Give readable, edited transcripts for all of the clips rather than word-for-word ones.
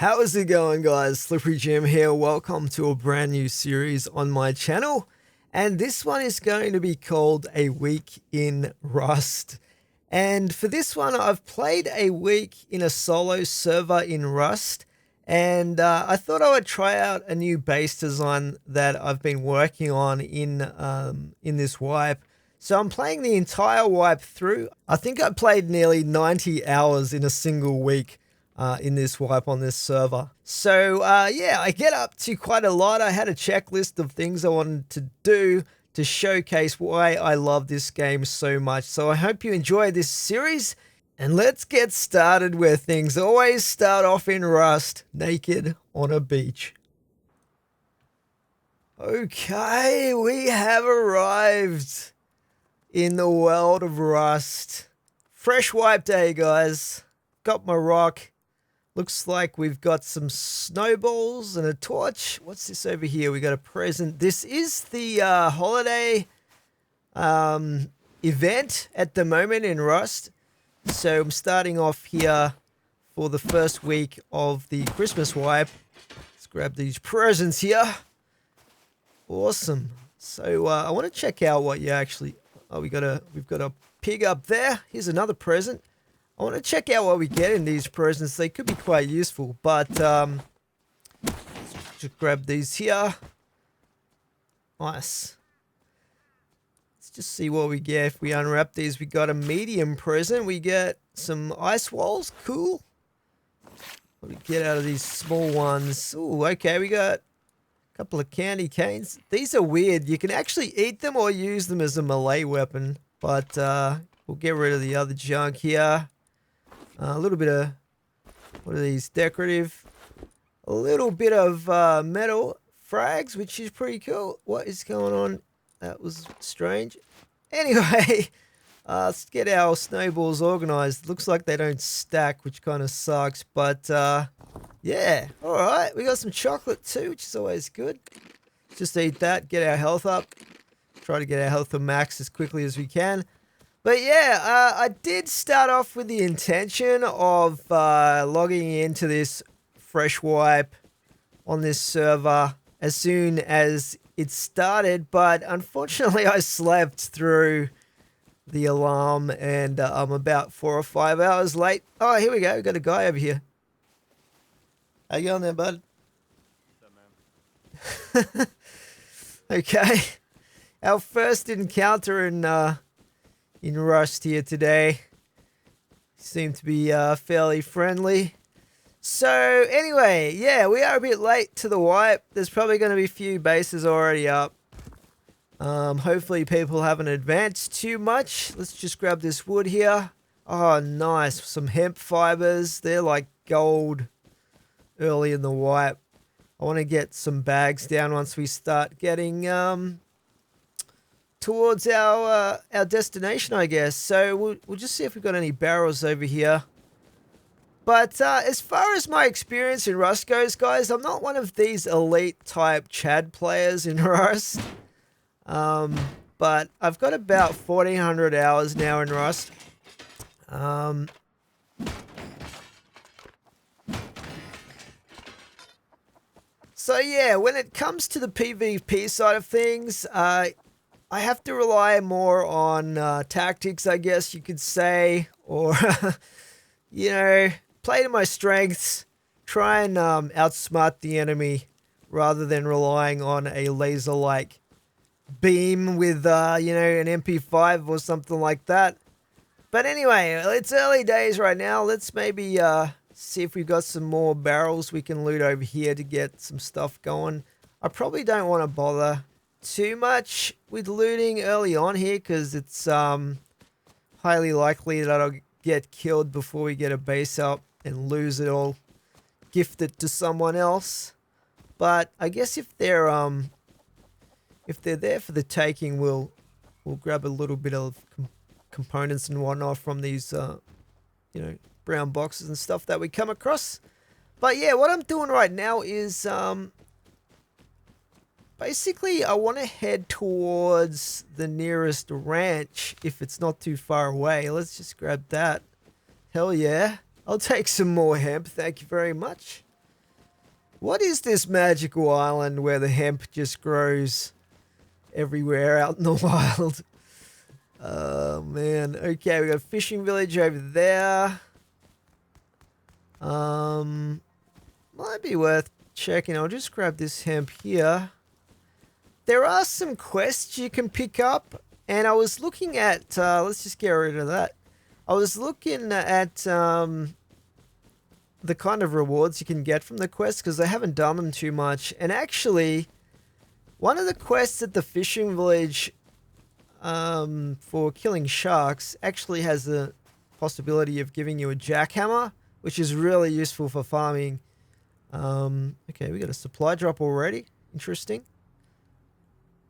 How is it going, guys? Slippery Jim here. Welcome to a brand new series on my channel. And this one is going to be called A Week in Rust. And for this one, I've played a week in a solo server in Rust. And I thought I would try out a new base design that I've been working on in this wipe. So I'm playing the entire wipe through. I think I played nearly 90 hours in a single week in this wipe on this server. So yeah, I get up to quite a lot. I had a checklist of things I wanted to do to showcase why I love this game so much. So I hope you enjoy this series. And let's get started where things always start off in Rust, naked on a beach. Okay, we have arrived in the world of Rust. Fresh wipe day, guys. Got my rock. Looks like we've got some snowballs and a torch. What's this over here? We got a present. This is the holiday event at the moment in Rust. So I'm starting off here for the first week of the Christmas wipe. Let's grab these presents here. Awesome. So I want to check out what you actually... Oh, we've got a pig up there. Here's another present. I want to check out what we get in these presents. They could be quite useful, but just grab these here. Nice. Let's just see what we get if we unwrap these. We got a medium present. We get some ice walls. Cool. What do we get out of these small ones? Ooh, okay. We got a couple of candy canes. These are weird. You can actually eat them or use them as a melee weapon, but we'll get rid of the other junk here. A little bit of, what are these, decorative, a little bit of metal frags, which is pretty cool. What is going on? That was strange. Anyway, let's get our snowballs organized. Looks like they don't stack, which kind of sucks, but yeah, all right. We got some chocolate too, which is always good. Just eat that, get our health up. Try to get our health to max as quickly as we can. But yeah, I did start off with the intention of logging into this fresh wipe on this server as soon as it started, but unfortunately I slept through the alarm and I'm about 4 or 5 hours late. Oh, here we go. We've got a guy over here. How you going there, bud? What's up, man? Okay. Our first encounter in Rust here today. Seem to be fairly friendly. So anyway, yeah, we are a bit late to the wipe. There's probably going to be a few bases already up. Hopefully people haven't advanced too much. Let's just grab this wood here. Oh, nice. Some hemp fibers. They're like gold early in the wipe. I want to get some bags down once we start getting towards our destination, I guess. So we'll just see if we've got any barrels over here. But as far as my experience in Rust goes, guys, I'm not one of these elite type Chad players in Rust. But I've got about 1,400 hours now in Rust. So yeah, when it comes to the PvP side of things, I have to rely more on tactics, I guess you could say, or, you know, play to my strengths, try and outsmart the enemy rather than relying on a laser-like beam with, you know, an MP5 or something like that. But anyway, it's early days right now. Let's maybe see if we've got some more barrels we can loot over here to get some stuff going. I probably don't want to bother too much with looting early on here because it's highly likely that I'll get killed before we get a base up and lose it all, gift it to someone else. But I guess if they're there for the taking, we'll grab a little bit of components and whatnot from these you know, brown boxes and stuff that we come across. But yeah, what I'm doing right now is basically I want to head towards the nearest ranch if it's not too far away. Let's just grab that. Hell yeah. I'll take some more hemp. Thank you very much. What is this magical island where the hemp just grows everywhere out in the wild? Oh, man. Okay, we got a fishing village over there. Might be worth checking. I'll just grab this hemp here. There are some quests you can pick up, and I was looking at, let's just get rid of that. I was looking at the kind of rewards you can get from the quests, because I haven't done them too much. And actually, one of the quests at the fishing village for killing sharks actually has the possibility of giving you a jackhammer, which is really useful for farming. Okay, we got a supply drop already. Interesting.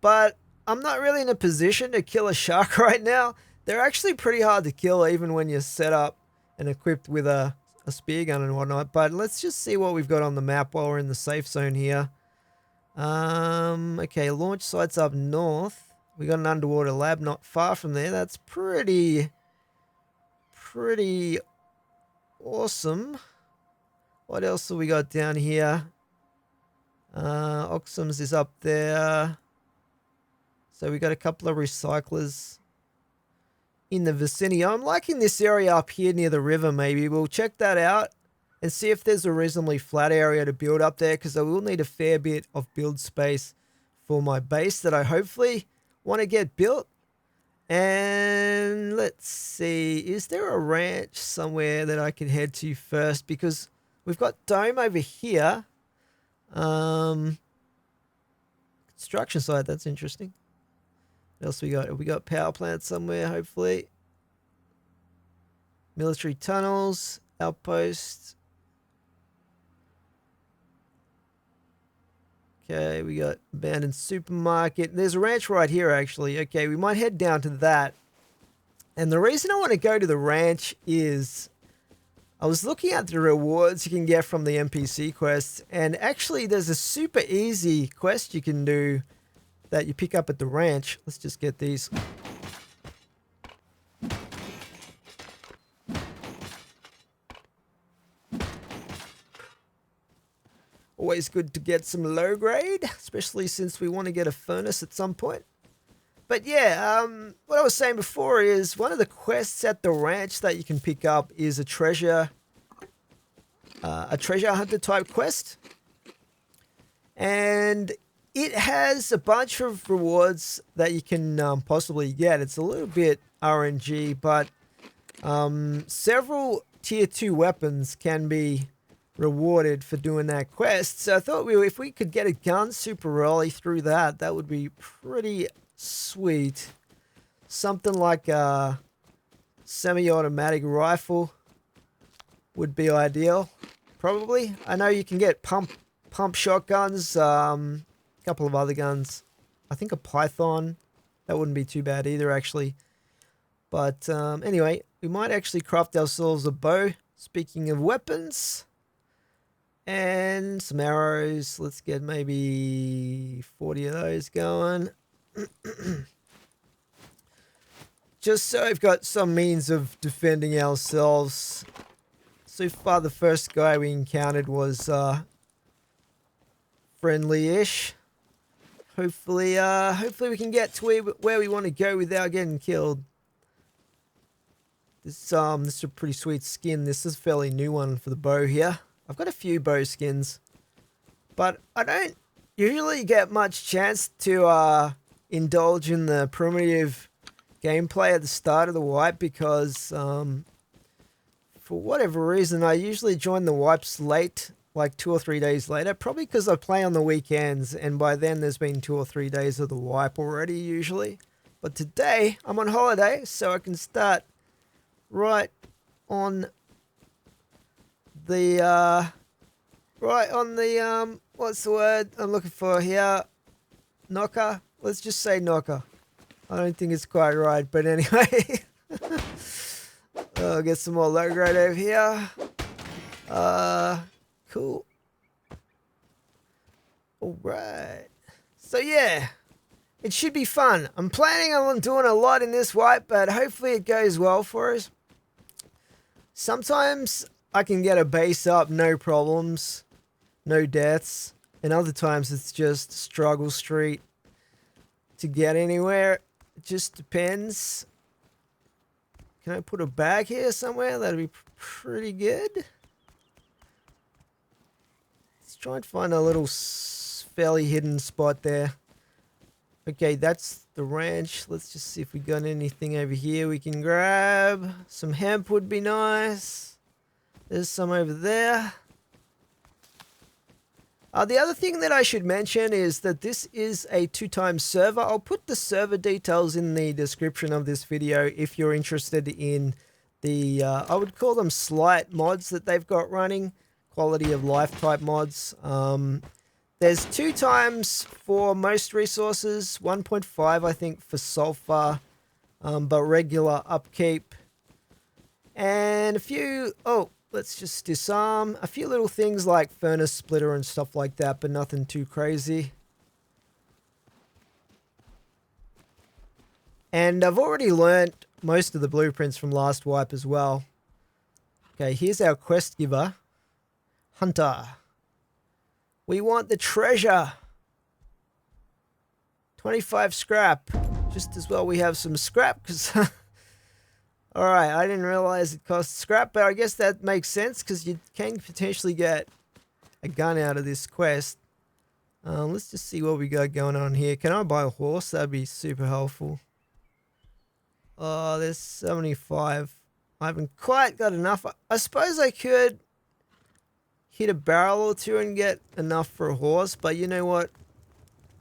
But I'm not really in a position to kill a shark right now. They're actually pretty hard to kill even when you're set up and equipped with a spear gun and whatnot. But let's just see what we've got on the map while we're in the safe zone here. Okay, launch site's up north. We got an underwater lab not far from there. That's pretty awesome. What else have we got down here? Oxum's is up there. So we got a couple of recyclers in the vicinity. I'm liking this area up here near the river. Maybe we'll check that out and see if there's a reasonably flat area to build up there, because I will need a fair bit of build space for my base that I hopefully want to get built. And let's see, is there a ranch somewhere that I can head to first? Because we've got Dome over here. Construction site, that's interesting. What else we got? We got power plant somewhere, hopefully. Military tunnels, outposts. Okay, we got abandoned supermarket. There's a ranch right here, actually. Okay, we might head down to that. And the reason I want to go to the ranch is I was looking at the rewards you can get from the NPC quests, and actually there's a super easy quest you can do that you pick up at the ranch. Let's just get these. Always good to get some low grade, especially since we want to get a furnace at some point. But yeah, what I was saying before is one of the quests at the ranch that you can pick up is a treasure hunter type quest. And it has a bunch of rewards that you can possibly get. It's a little bit RNG, but several tier 2 weapons can be rewarded for doing that quest. So I thought if we could get a gun super early through that, that would be pretty sweet. Something like a semi-automatic rifle would be ideal, probably. I know you can get pump shotguns, couple of other guns. I think a Python, that wouldn't be too bad either, actually. But anyway, we might actually craft ourselves a bow. Speaking of weapons, and some arrows. Let's get maybe 40 of those going. Just so I've got some means of defending ourselves. So far, the first guy we encountered was friendly-ish. Hopefully we can get to where we want to go without getting killed. This is a pretty sweet skin. This is a fairly new one for the bow here. I've got a few bow skins, but I don't usually get much chance to indulge in the primitive gameplay at the start of the wipe, because for whatever reason I usually join the wipes late, like 2 or 3 days later, probably because I play on the weekends, and by then there's been 2 or 3 days of the wipe already usually. But today I'm on holiday, so I can start right on the what's the word I'm looking for here? Knocker? Let's just say knocker. I don't think it's quite right, but anyway. I'll get some more low grade over here. Cool. Alright. So yeah, it should be fun. I'm planning on doing a lot in this wipe, but hopefully it goes well for us. Sometimes I can get a base up, no problems. no deaths, and other times it's just struggle street to get anywhere. It just depends. Can I put a bag here somewhere? That'd be pretty good. Let's try and find a little fairly hidden spot there. Okay, that's the ranch. Let's just see if we got anything over here we can grab. Some hemp would be nice. There's some over there. The other thing that I should mention is that this is a 2x server. I'll put the server details in the description of this video if you're interested in the, I would call them slight mods that they've got running. Quality of life type mods. There's 2x for most resources, 1.5 I think for sulfur, but regular upkeep. And a few, let's just disarm. A few little things like furnace splitter and stuff like that, but nothing too crazy. And I've already learnt most of the blueprints from last wipe as well. Okay, here's our quest giver. Hunter. We want the treasure. 25 scrap. Just as well we have some scrap because... Alright, I didn't realize it costs scrap, but I guess that makes sense because you can potentially get a gun out of this quest. Let's just see what we got going on here. Can I buy a horse? That'd be super helpful. Oh, there's 75. I haven't quite got enough. I suppose I could hit a barrel or two and get enough for a horse, but you know what?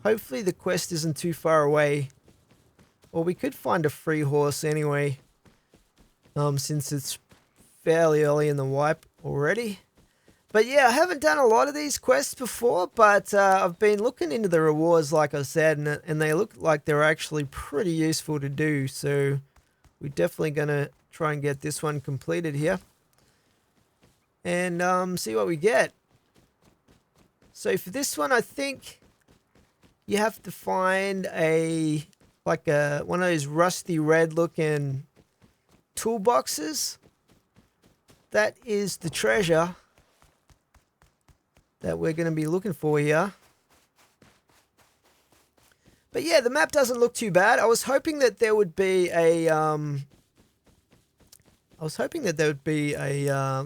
Hopefully the quest isn't too far away. Or we could find a free horse anyway. Since it's fairly early in the wipe already. But yeah, I haven't done a lot of these quests before, but I've been looking into the rewards, like I said, and they look like they're actually pretty useful to do. So we're definitely going to try and get this one completed here. And see what we get. So for this one, I think you have to find one of those rusty red looking toolboxes. That is the treasure that we're going to be looking for here. But yeah, the map doesn't look too bad. I was hoping that there would be a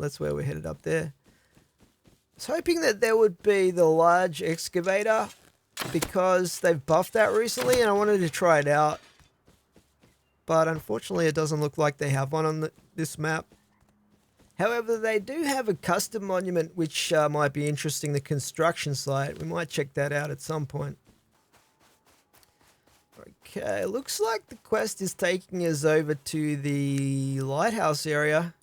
that's where we're headed up there. I was hoping that there would be the large excavator because they've buffed that recently and I wanted to try it out. But unfortunately, it doesn't look like they have one on this map. However, they do have a custom monument, which might be interesting, the construction site. We might check that out at some point. Okay, looks like the quest is taking us over to the Lighthouse area.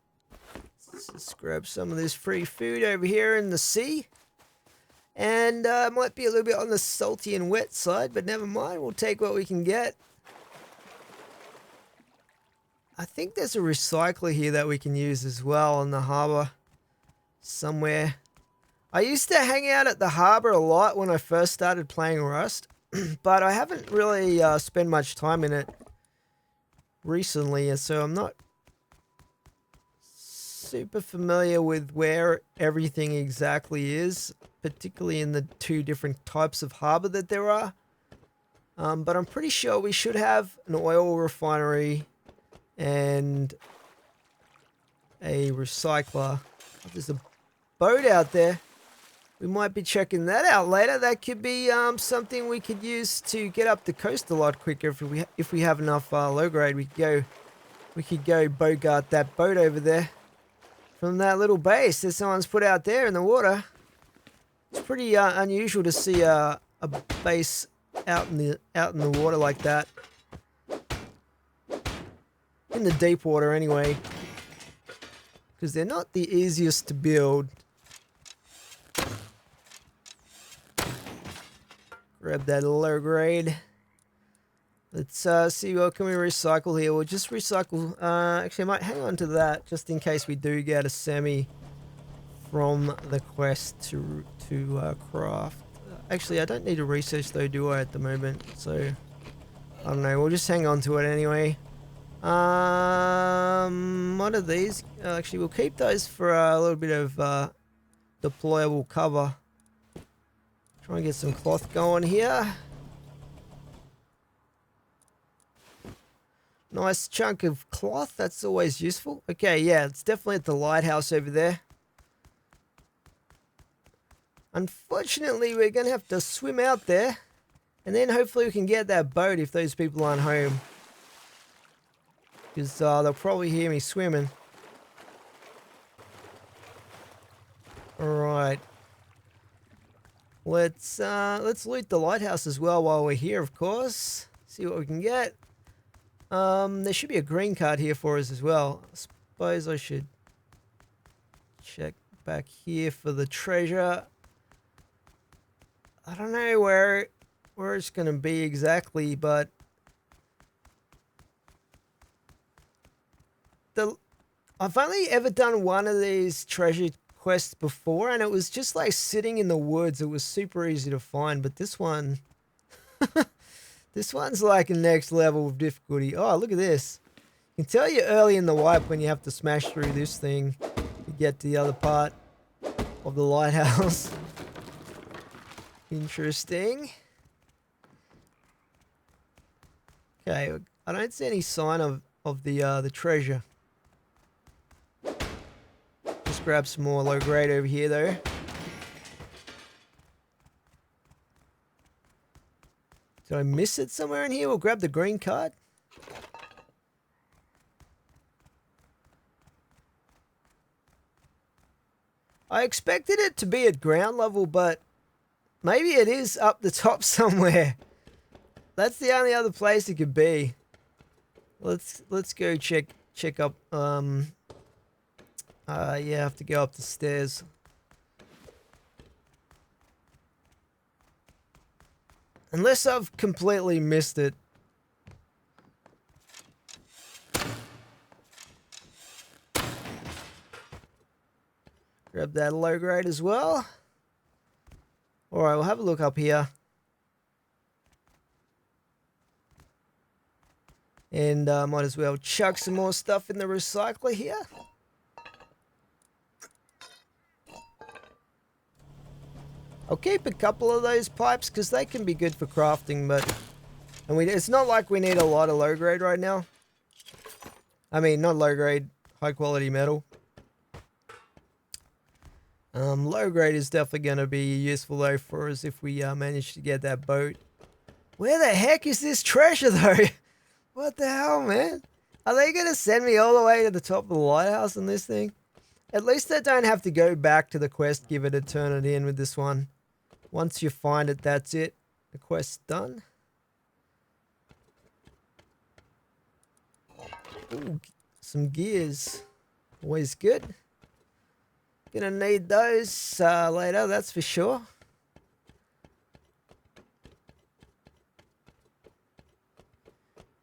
Let's just grab some of this free food over here in the sea. And might be a little bit on the salty and wet side, but never mind. We'll take what we can get. I think there's a recycler here that we can use as well on the harbour somewhere. I used to hang out at the harbour a lot when I first started playing Rust, but I haven't really spent much time in it recently, and so I'm not super familiar with where everything exactly is, particularly in the two different types of harbour that there are. But I'm pretty sure we should have an oil refinery and a recycler. There's a boat out there. We might be checking that out later. That could be something we could use to get up the coast a lot quicker if we have enough low grade. We could go bogart that boat over there from that little base that someone's put out there in the water. It's pretty unusual to see a base out in the water like that. In the deep water anyway, because they're not the easiest to build. Grab that low grade. Let's see what can we recycle here. We'll just recycle. Actually, I might hang on to that just in case we do get a semi from the quest to craft. Actually, I don't need to research though, do I, at the moment? So I don't know. We'll just hang on to it anyway. What are these? Actually, we'll keep those for a little bit of deployable cover. Try and get some cloth going here. Nice chunk of cloth, that's always useful. Okay, yeah, it's definitely at the lighthouse over there. Unfortunately, we're going to have to swim out there. And then hopefully we can get that boat if those people aren't home. Because they'll probably hear me swimming. Alright. Let's loot the lighthouse as well while we're here, of course. See what we can get. There should be a green card here for us as well. I suppose I should check back here for the treasure. I don't know where it's going to be exactly, but I've only ever done one of these treasure quests before, and it was just like sitting in the woods. It was super easy to find, but this one, this one's like a next level of difficulty. Oh, look at this. You can tell you early in the wipe when you have to smash through this thing to get to the other part of the lighthouse. Interesting. Okay, I don't see any sign of the treasure. Just grab some more low grade over here though. Did I miss it somewhere in here? We'll grab the green card. I expected it to be at ground level, but maybe it is up the top somewhere. That's the only other place it could be. Let's go check up. Yeah, I have to go up the stairs. Unless I've completely missed it. Grab that low grade as well. Alright, we'll have a look up here. And might as well chuck some more stuff in the recycler here. I'll keep a couple of those pipes because they can be good for crafting, but it's not like we need a lot of low grade right now. I mean, not low grade, high quality metal. Low grade is definitely going to be useful though for us if we manage to get that boat. Where the heck is this treasure though? What the hell, man? Are they going to send me all the way to the top of the lighthouse on this thing? At least I don't have to go back to the quest giver to turn it in with this one. Once you find it, that's it. The quest's done. Ooh, some gears. Always good. Gonna need those later, that's for sure.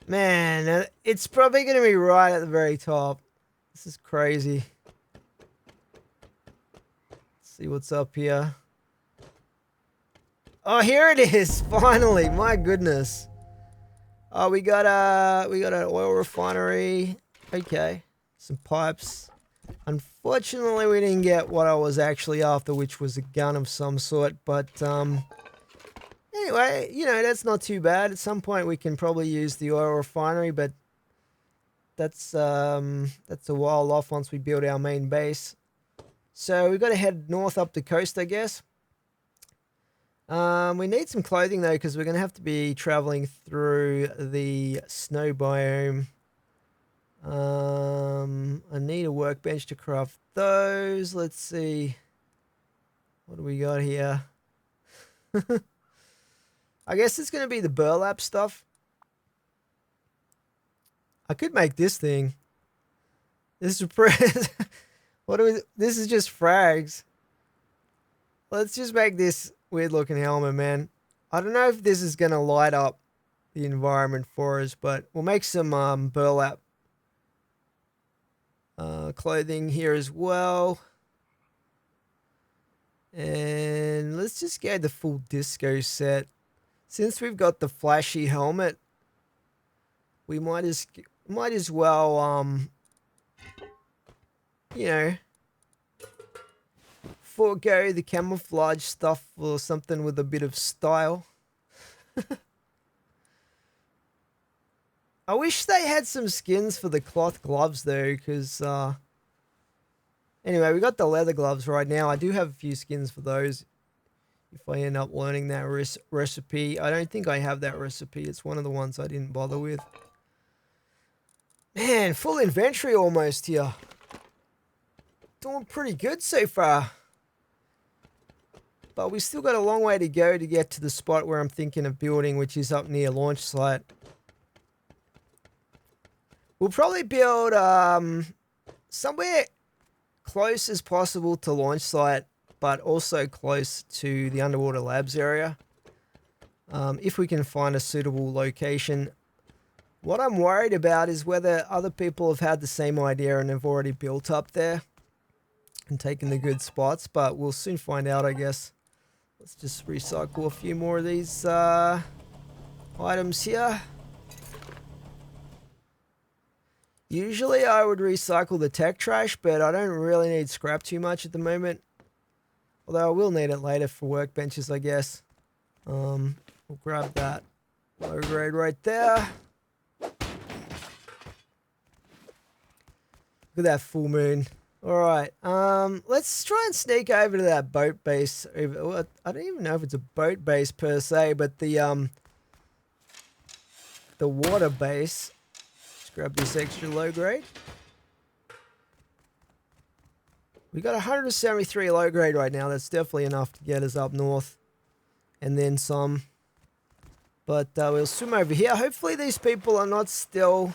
Man, it's probably gonna be right at the very top. This is crazy. Let's see what's up here. Oh, here it is! Finally, my goodness. Oh, we got an oil refinery. Okay, some pipes. Unfortunately, we didn't get what I was actually after, which was a gun of some sort. But anyway, you know, that's not too bad. At some point, we can probably use the oil refinery, but that's a while off once we build our main base. So we've got to head north up the coast, I guess. We need some clothing though, because we're going to have to be traveling through the snow biome. I need a workbench to craft those. Let's see. What do we got here? I guess it's going to be the burlap stuff. I could make this thing. This is this is just frags. Let's just make this weird looking helmet, man. I don't know if this is going to light up the environment for us, but we'll make some burlap clothing here as well. And let's just go the full disco set. Since we've got the flashy helmet, we might as well you know, forego the camouflage stuff for something with a bit of style. I wish they had some skins for the cloth gloves though, because anyway, we got the leather gloves right now. I do have a few skins for those if I end up learning that recipe. I don't think I have that recipe. It's one of the ones I didn't bother with. Man, full inventory almost here. Doing pretty good so far. But we still got a long way to go to get to the spot where I'm thinking of building, which is up near launch site. We'll probably build somewhere close as possible to launch site, but also close to the underwater labs area. If we can find a suitable location. What I'm worried about is whether other people have had the same idea and have already built up there and taken the good spots, but we'll soon find out, I guess. Let's just recycle a few more of these items here. Usually I would recycle the tech trash, but I don't really need scrap too much at the moment. Although I will need it later for workbenches, I guess. We'll grab that low grade right there. Look at that full moon. Alright, let's try and sneak over to that boat base. Well, I don't even know if it's a boat base per se, but the water base. Grab this extra low grade. We got 173 low grade right now. That's definitely enough to get us up north and then some. But we'll swim over here. Hopefully these people are not still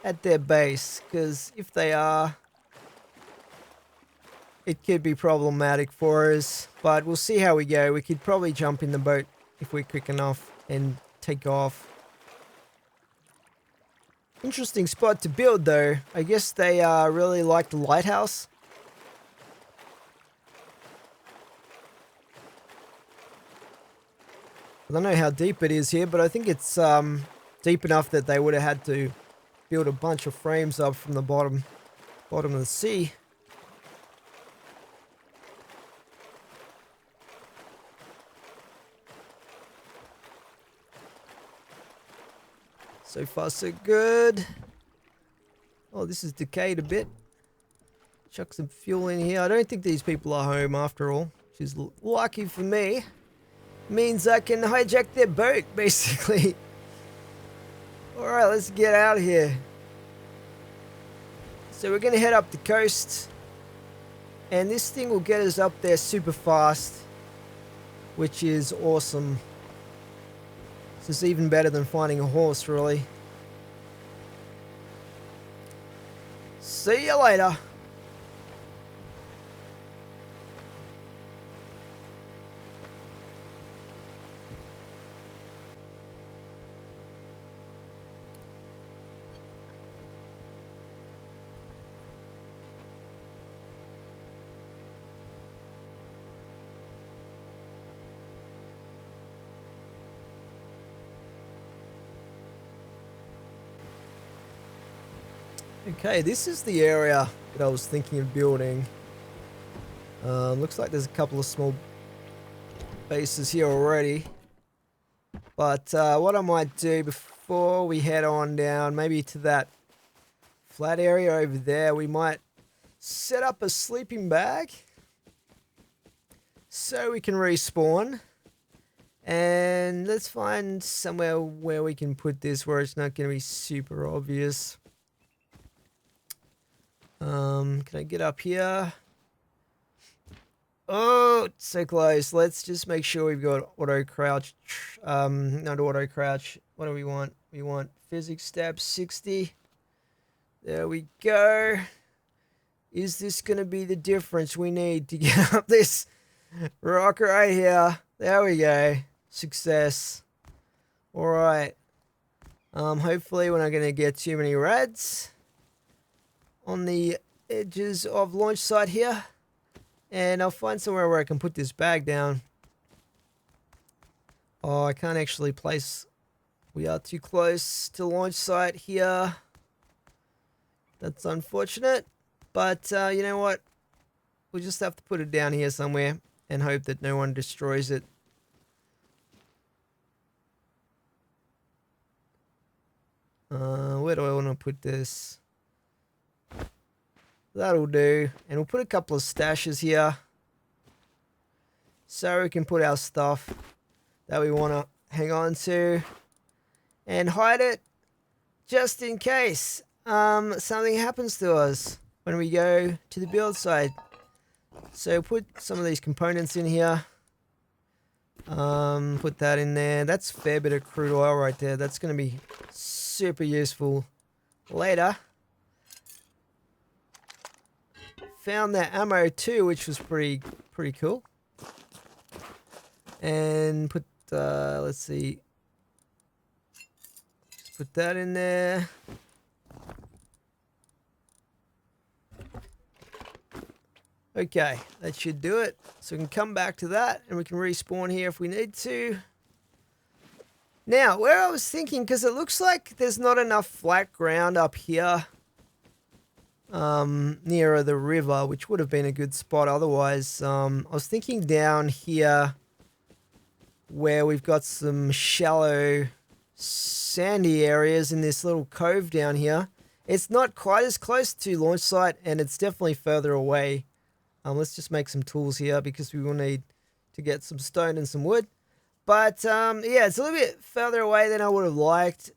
at their base, because if they are, it could be problematic for us. But we'll see how we go. We could probably jump in the boat if we're quick enough and take off. Interesting spot to build though. I guess they really like the lighthouse. I don't know how deep it is here, but I think it's deep enough that they would have had to build a bunch of frames up from the bottom of the sea. So far, so good. Oh, this is decayed a bit. Chuck some fuel in here. I don't think these people are home after all, which is lucky for me. Means I can hijack their boat, basically. Alright, let's get out of here. So we're going to head up the coast. And this thing will get us up there super fast, which is awesome. This is even better than finding a horse, really. See you later. Okay, this is the area that I was thinking of building. Looks like there's a couple of small bases here already. But what I might do before we head on down, maybe to that flat area over there, we might set up a sleeping bag so we can respawn. And let's find somewhere where we can put this where it's not going to be super obvious. Can I get up here? Oh, it's so close. Let's just make sure we've got auto crouch. Not auto crouch. What do we want? We want physics step 60. There we go. Is this going to be the difference we need to get up this rock right here? There we go. Success. Alright. Hopefully we're not going to get too many rads on the edges of launch site here, and I'll find somewhere where I can put this bag down. Oh, I can't actually place. We are too close to launch site here. That's unfortunate, but you know what? we'll just have to put it down here somewhere and hope that no one destroys it. Where do I want to put this? That'll do. And we'll put a couple of stashes here, so we can put our stuff that we want to hang on to and hide it just in case something happens to us when we go to the build site. So put some of these components in here. Put that in there. That's a fair bit of crude oil right there. That's going to be super useful later. Found that ammo too, which was pretty cool. And put let's see, just put that in there. Okay, that should do it. So we can come back to that and we can respawn here if we need to. Now, where I was thinking, because it looks like there's not enough flat ground up here nearer the river, which would have been a good spot otherwise. I was thinking down here where we've got some shallow sandy areas in this little cove down here. It's not quite as close to launch site and it's definitely further away. Let's just make some tools here because we will need to get some stone and some wood. But yeah, it's a little bit further away than I would have liked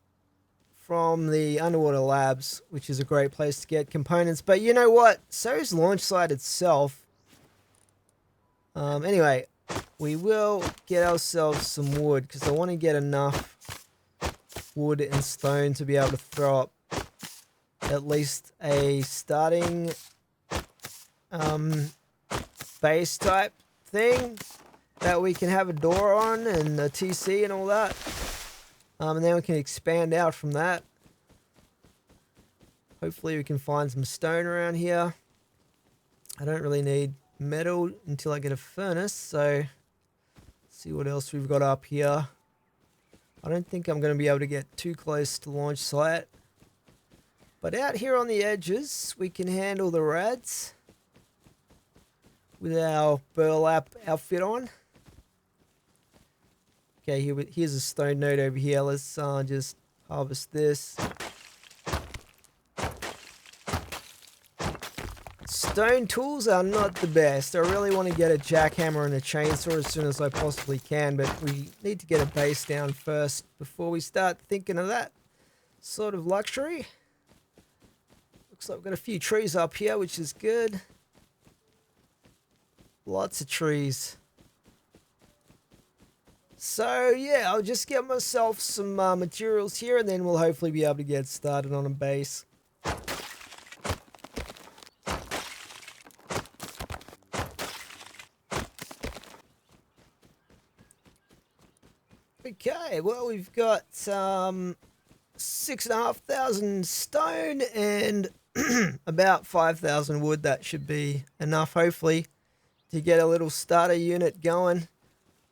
from the underwater labs, which is a great place to get components. But you know what? So is launch site itself. Anyway, we will get ourselves some wood because I want to get enough wood and stone to be able to throw up at least a starting base type thing that we can have a door on and a TC and all that. And then we can expand out from that. Hopefully we can find some stone around here. I don't really need metal until I get a furnace, so let's see what else we've got up here. I don't think I'm going to be able to get too close to launch site. But out here on the edges, we can handle the rads with our burlap outfit on. Okay, here's a stone node over here. Let's just harvest this. Stone tools are not the best. I really want to get a jackhammer and a chainsaw as soon as I possibly can, but we need to get a base down first before we start thinking of that sort of luxury. Looks like we've got a few trees up here, which is good. Lots of trees. So yeah, I'll just get myself some materials here and then we'll hopefully be able to get started on a base. Okay, well we've got 6,500 stone and about 5,000 wood. That should be enough hopefully to get a little starter unit going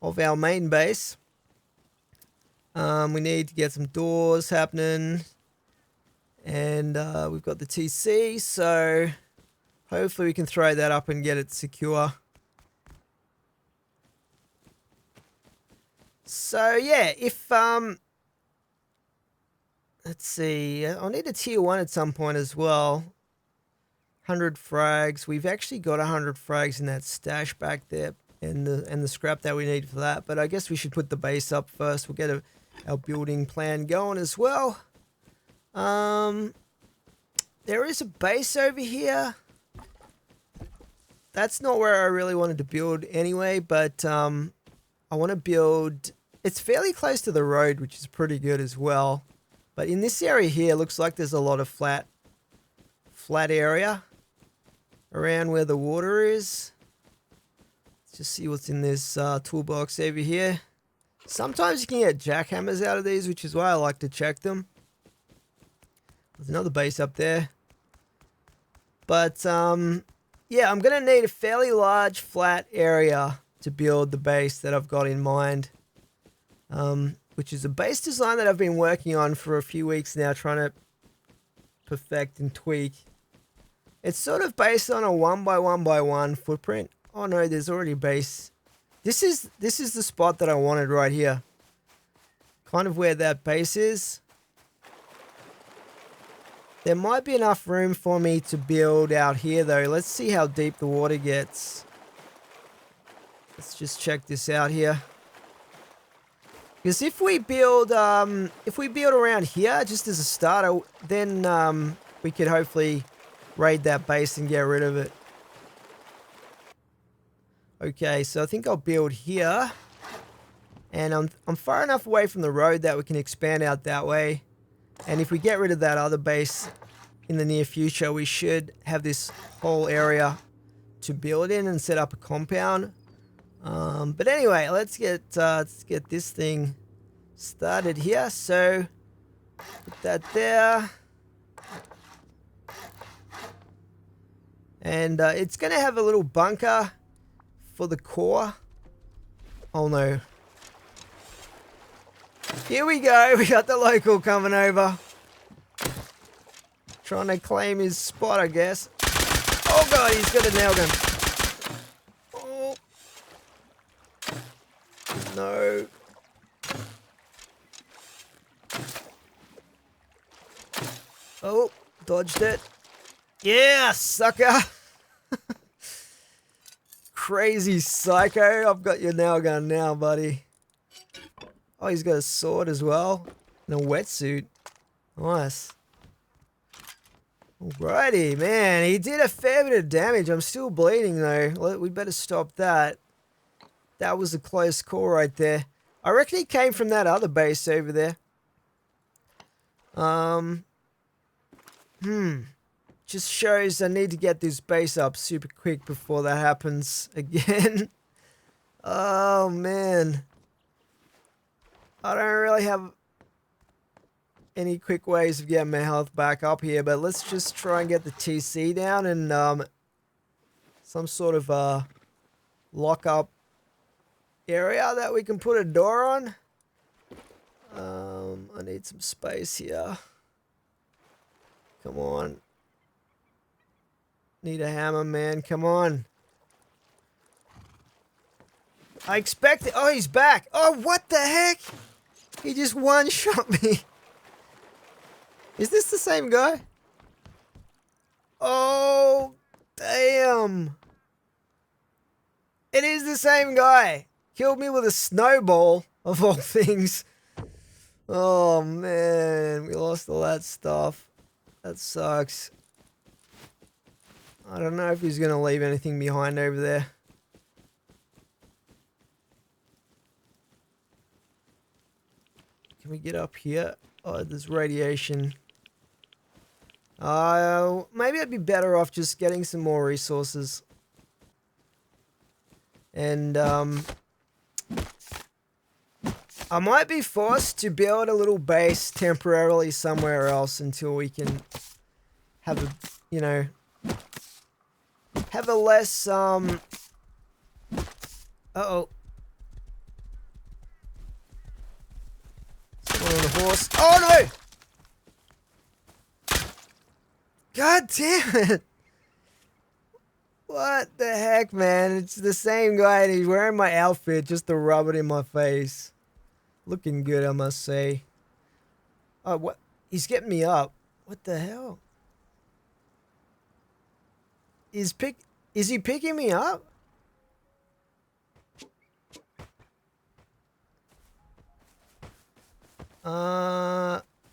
of our main base. We need to get some doors happening and we've got the TC, so hopefully we can throw that up and get it secure. So yeah, if let's see, I'll need a tier 1 at some point as well. 100 frags. We've actually got 100 frags in that stash back there and the scrap that we need for that. But I guess we should put the base up first. We'll get our building plan going as well. There is a base over here. That's not where I really wanted to build anyway, but I want to build... It's fairly close to the road, which is pretty good as well. But in this area here, it looks like there's a lot of flat area around where the water is. Let's just see what's in this toolbox over here. Sometimes you can get jackhammers out of these, which is why I like to check them. There's another base up there. But yeah, I'm going to need a fairly large flat area to build the base that I've got in mind. Which is a base design that I've been working on for a few weeks now, trying to perfect and tweak. It's sort of based on a 1 by 1 by 1 footprint. Oh no, there's already base. This is the spot that I wanted right here. Kind of where that base is. There might be enough room for me to build out here though. Let's see how deep the water gets. Let's just check this out here. Because if we build around here just as a starter, then we could hopefully raid that base and get rid of it. Okay, so I think I'll build here. And I'm far enough away from the road that we can expand out that way. And if we get rid of that other base in the near future, we should have this whole area to build in and set up a compound. But anyway, let's get this thing started here. So put that there. And it's going to have a little bunker for the core. Oh no. Here we go. We got the local coming over. Trying to claim his spot, I guess. Oh god, he's got a nail gun. Oh. No. Oh, dodged it. Yeah, sucker. Crazy psycho. I've got your nail gun now, buddy. Oh, he's got a sword as well. And a wetsuit. Nice. Alrighty, man. He did a fair bit of damage. I'm still bleeding, though. We better stop that. That was a close call right there. I reckon he came from that other base over there. Just shows I need to get this base up super quick before that happens again. Oh, man. I don't really have any quick ways of getting my health back up here, but let's just try and get the TC down and some sort of lock-up area that we can put a door on. I need some space here. Come on. Need a hammer, man. Come on. I expect it. Oh, he's back. Oh, what the heck? He just one-shot me. Is this the same guy? Oh, damn. It is the same guy. Killed me with a snowball, of all things. Oh, man. We lost all that stuff. That sucks. I don't know if he's going to leave anything behind over there. Can we get up here? Oh, there's radiation. Maybe I'd be better off just getting some more resources. And, I might be forced to build a little base temporarily somewhere else until we can have a, you know, have a less, uh-oh. Someone on a horse. Oh, no! God damn it! What the heck, man? It's the same guy and he's wearing my outfit just to rub it in my face. Looking good, I must say. Oh, what? He's getting me up. What the hell? Is he picking me up?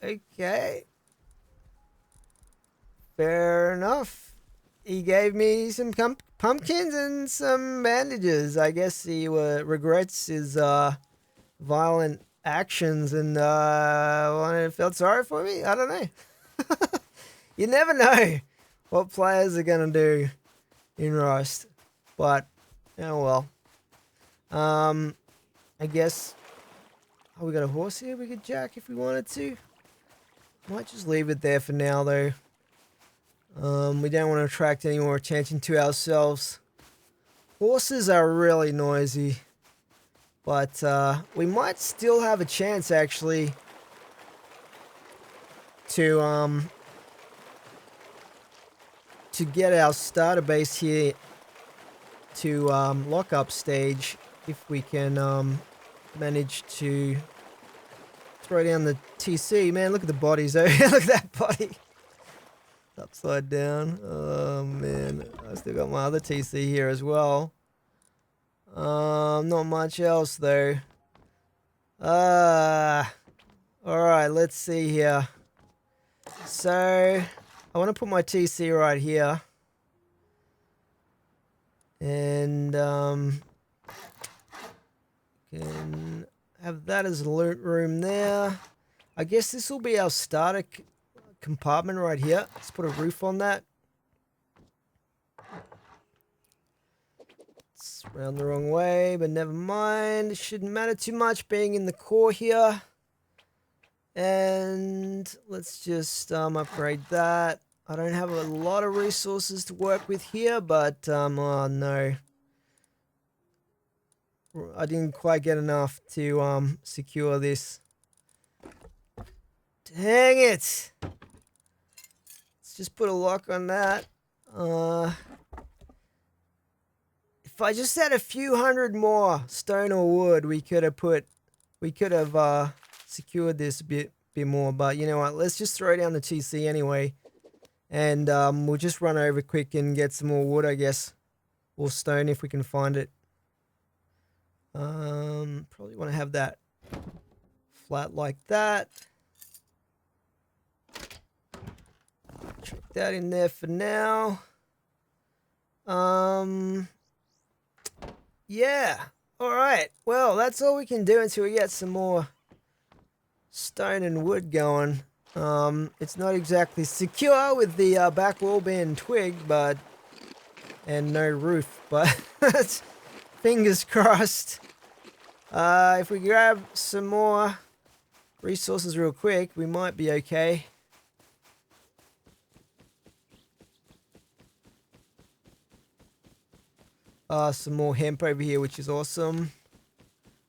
Okay. Fair enough. He gave me some pumpkins and some bandages. I guess he regrets his violent actions and felt sorry for me. I don't know. You never know what players are gonna do in Rust, but oh well. I guess. Oh, we got a horse here we could jack if we wanted to. Might just leave it there for now though. We don't want to attract any more attention to ourselves. Horses are really noisy. But we might still have a chance actually to to get our starter base here to lock-up stage if we can manage to throw down the TC. Man, look at the bodies though. Look at that body. Upside down. Oh man, I still got my other TC here as well. Not much else though. Alright, let's see here. So, I want to put my TC right here. And, can have that as a loot room there. I guess this will be our starter compartment right here. Let's put a roof on that. It's round the wrong way, but never mind. It shouldn't matter too much being in the core here. And let's just upgrade that. I don't have a lot of resources to work with here, but oh no. I didn't quite get enough to secure this. Dang it! Let's just put a lock on that. If I just had a few hundred more stone or wood, we could have secured this a bit more. But you know what? Let's just throw down the TC anyway, and we'll just run over quick and get some more wood, I guess, or stone if we can find it. Probably want to have that flat like that. Check that in there for now. Yeah. Alright. Well, that's all we can do until we get some more stone and wood going. It's not exactly secure with the back wall being twigged, but and no roof, but fingers crossed. If we grab some more resources real quick, we might be okay. Some more hemp over here, which is awesome.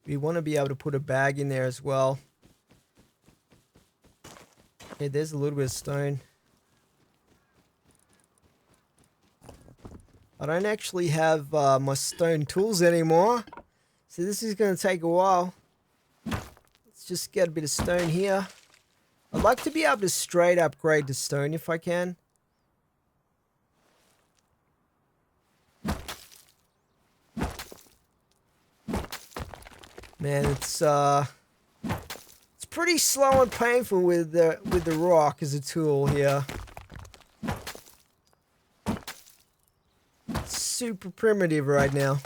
We want to be able to put a bag in there as well. Okay, there's a little bit of stone. I don't actually have my stone tools anymore, so this is going to take a while. Let's just get a bit of stone here. I'd like to be able to straight upgrade to stone if I can. Man, it's pretty slow and painful with the rock as a tool here. It's super primitive right now.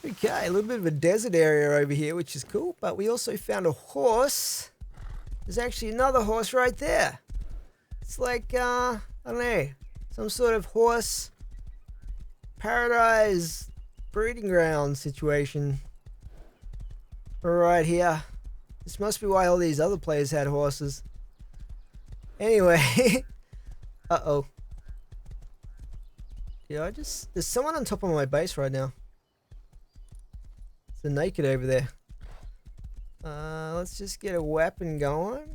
Okay, a little bit of a desert area over here, which is cool, but we also found a horse. There's actually another horse right there. It's like, I don't know, some sort of horse paradise breeding ground situation. Right here. This must be why all these other players had horses. Anyway. Uh-oh. Yeah, there's someone on top of my base right now. It's a naked over there. Let's just get a weapon going.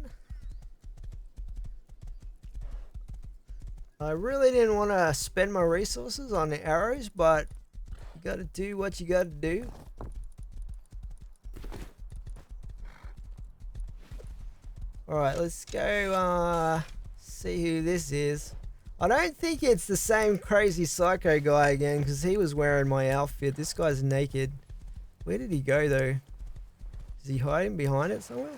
I really didn't want to spend my resources on the arrows, but you gotta do what you gotta do. Alright, let's go see who this is. I don't think it's the same crazy psycho guy again, because he was wearing my outfit. This guy's naked. Where did he go though? Is he hiding behind it somewhere?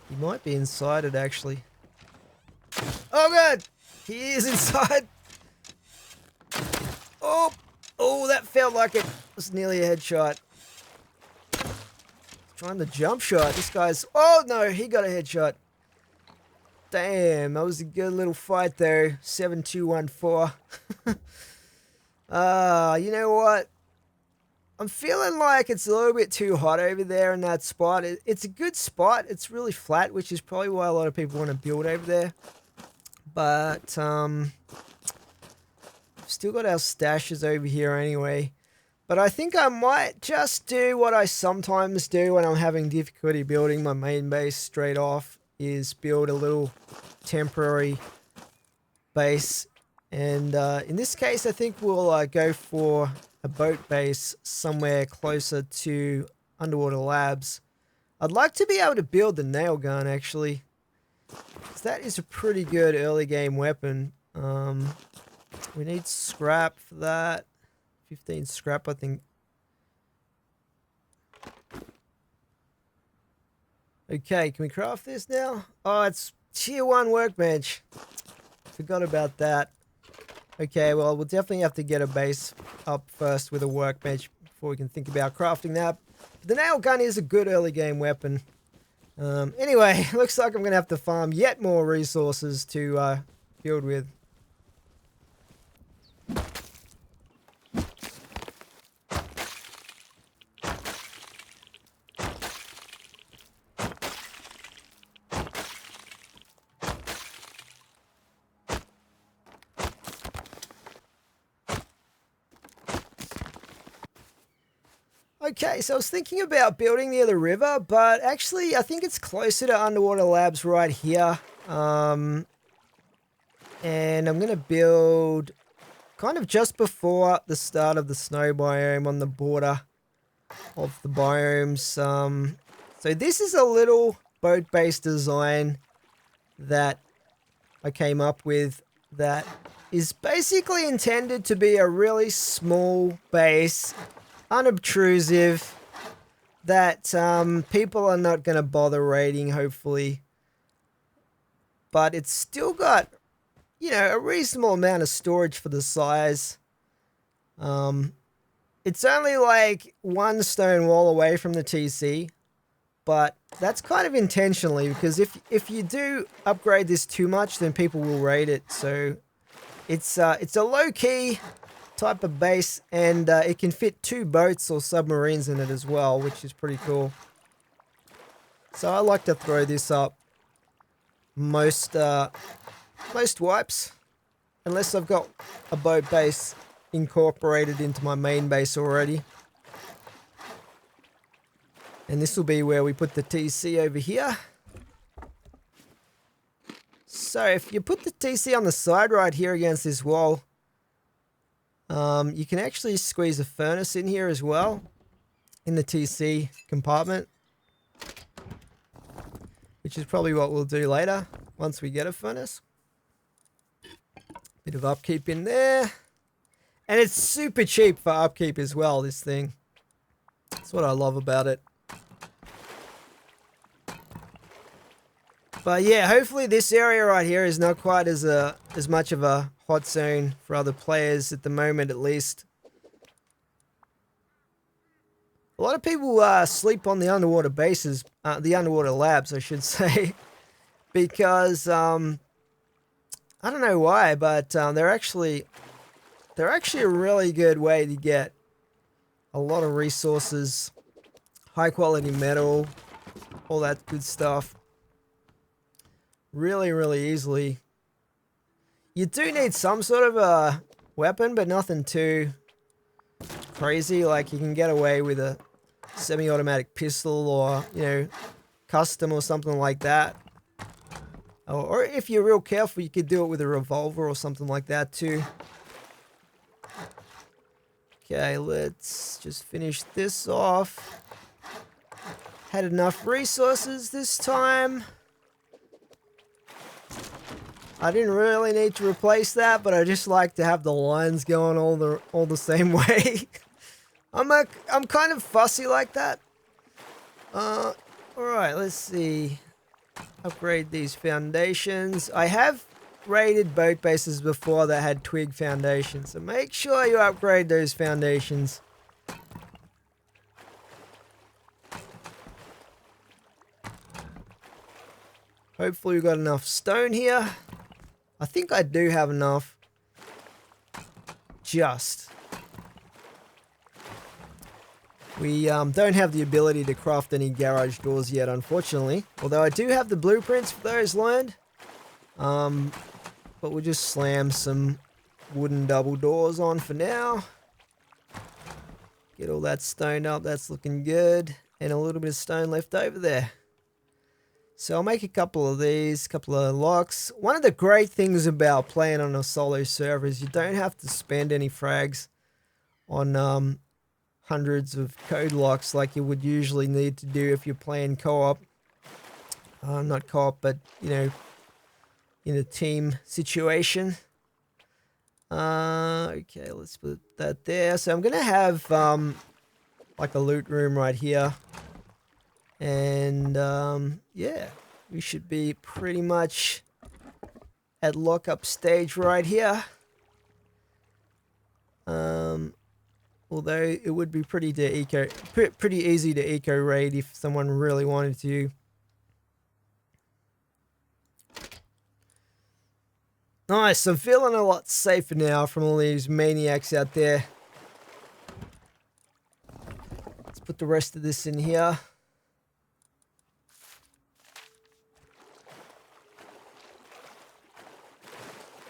He might be inside it actually. Oh god! He is inside! Oh! Oh, that felt like it was nearly a headshot. Trying the jump shot. This guy's... Oh no, he got a headshot. Damn, that was a good little fight there. 7214. You know what? I'm feeling like it's a little bit too hot over there in that spot. It's a good spot. It's really flat, which is probably why a lot of people want to build over there. But, still got our stashes over here anyway. But I think I might just do what I sometimes do when I'm having difficulty building my main base straight off, is build a little temporary base. And in this case, I think we'll go for a boat base somewhere closer to Underwater Labs. I'd like to be able to build the nail gun, actually, 'cause that is a pretty good early game weapon. We need scrap for that. 15 scrap, I think. Okay, can we craft this now? Oh, it's tier 1 workbench. Forgot about that. Okay, well, we'll definitely have to get a base up first with a workbench before we can think about crafting that. The nail gun is a good early game weapon. Anyway, looks like I'm going to have to farm yet more resources to build with. Okay, so I was thinking about building near the river, but actually I think it's closer to Underwater Labs right here. And I'm going to build kind of just before the start of the snow biome on the border of the biomes. So this is a little boat-based design that I came up with that is basically intended to be a really small base, unobtrusive, that people are not going to bother raiding, hopefully. But it's still got, you know, a reasonable amount of storage for the size. It's only like one stone wall away from the TC, but that's kind of intentionally, because if you do upgrade this too much, then people will raid it. So it's a low-key type of base, and it can fit 2 boats or submarines in it as well, which is pretty cool. So I like to throw this up most wipes, unless I've got a boat base incorporated into my main base already. And this will be where we put the TC over here. So if you put the TC on the side right here against this wall, you can actually squeeze a furnace in here as well, in the TC compartment, which is probably what we'll do later once we get a furnace. Bit of upkeep in there, and it's super cheap for upkeep as well, this thing. That's what I love about it. But yeah, hopefully this area right here is not quite as much of a hot zone for other players at the moment, at least. A lot of people sleep on the underwater bases, the underwater labs, I should say, because I don't know why, but they're actually a really good way to get a lot of resources, high quality metal, all that good stuff. Really, really easily. You do need some sort of a weapon, but nothing too crazy. Like, you can get away with a semi-automatic pistol, or, you know, custom or something like that. Or if you're real careful, you could do it with a revolver or something like that too. Okay, let's just finish this off. Had enough resources this time. I didn't really need to replace that, but I just like to have the lines going all the same way. I'm kind of fussy like that. All right, let's see. Upgrade these foundations. I have raided boat bases before that had twig foundations, so make sure you upgrade those foundations. Hopefully we've got enough stone here. I think I do have enough. Just. We don't have the ability to craft any garage doors yet, unfortunately. Although I do have the blueprints for those learned. But we'll just slam some wooden double doors on for now. Get all that stone up, that's looking good. And a little bit of stone left over there. So I'll make a couple of these, couple of locks. One of the great things about playing on a solo server is you don't have to spend any frags on hundreds of code locks like you would usually need to do if you're playing co-op. Not co-op, but, you know, in a team situation. Okay, let's put that there. So I'm going to have like a loot room right here. And yeah, we should be pretty much at lockup stage right here. Although it would be pretty easy to eco raid if someone really wanted to. Nice, I'm feeling a lot safer now from all these maniacs out there. Let's put the rest of this in here.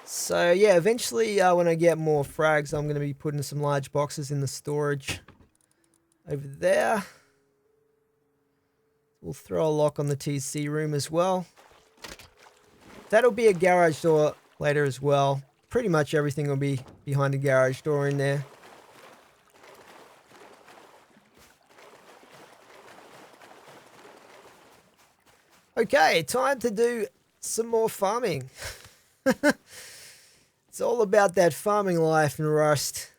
So yeah, eventually when I get more frags, I'm going to be putting some large boxes in the storage over there. We'll throw a lock on the TC room as well. That'll be a garage door later as well. Pretty much everything will be behind a garage door in there. Okay, time to do some more farming. It's all about that farming life in Rust.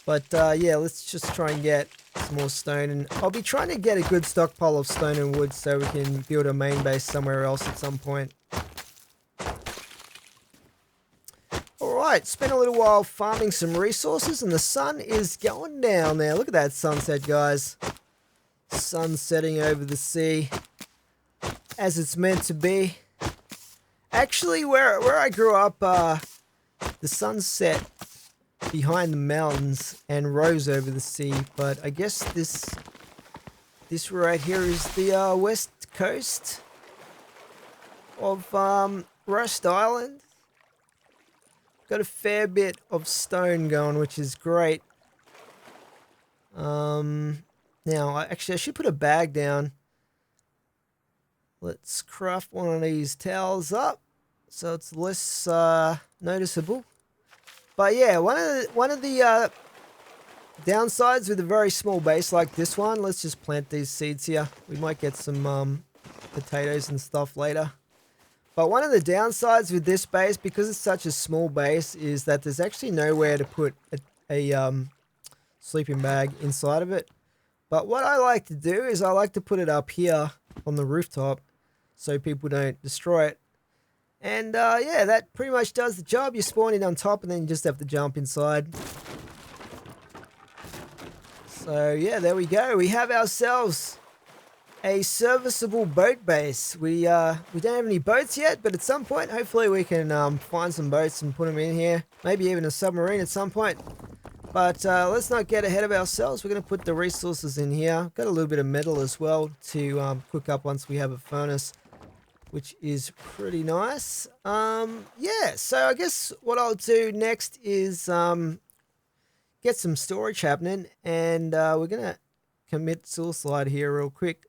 But yeah, let's just try and get some more stone. And I'll be trying to get a good stockpile of stone and wood so we can build a main base somewhere else at some point. Alright, spent a little while farming some resources and the sun is going down there. Look at that sunset, guys. Sun setting over the sea as it's meant to be. Actually, where I grew up, the sun set behind the mountains and rose over the sea. But I guess this right here is the west coast of Rust Island. Got a fair bit of stone going, which is great. Now, I should put a bag down. Let's craft one of these towels up so it's less noticeable. But yeah, one of the downsides with a very small base like this one, let's just plant these seeds here. We might get some potatoes and stuff later. But one of the downsides with this base, because it's such a small base, is that there's actually nowhere to put a sleeping bag inside of it. But what I like to do is I like to put it up here on the rooftop so people don't destroy it. And yeah, that pretty much does the job. You spawn it on top and then you just have to jump inside. So yeah, there we go. We have ourselves a serviceable boat base. We don't have any boats yet, but at some point, hopefully we can find some boats and put them in here. Maybe even a submarine at some point. But let's not get ahead of ourselves. We're going to put the resources in here. Got a little bit of metal as well to cook up once we have a furnace, which is pretty nice. Yeah, so I guess what I'll do next is get some storage happening. And we're going to commit suicide here real quick,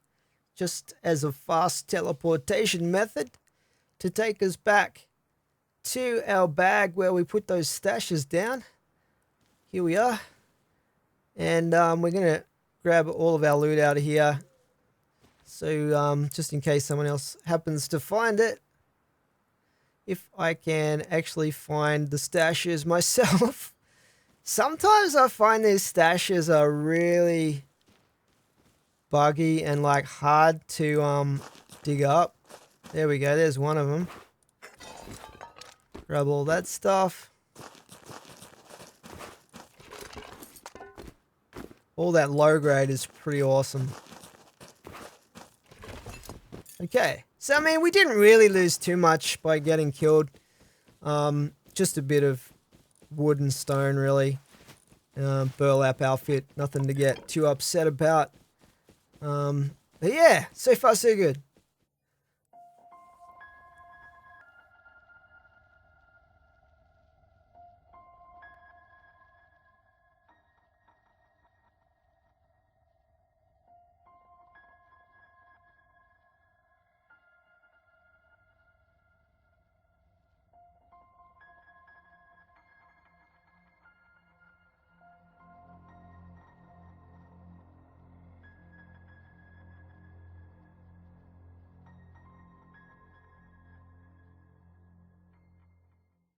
just as a fast teleportation method to take us back to our bag where we put those stashes down. Here we are. And we're going to grab all of our loot out of here. So just in case someone else happens to find it, if I can actually find the stashes myself. Sometimes I find these stashes are really buggy and like hard to dig up. There we go, there's one of them. Grab all that stuff. All that low grade is pretty awesome. Okay, so I mean we didn't really lose too much by getting killed. Just a bit of wood and stone really. Burlap outfit, nothing to get too upset about. But yeah, so far so good.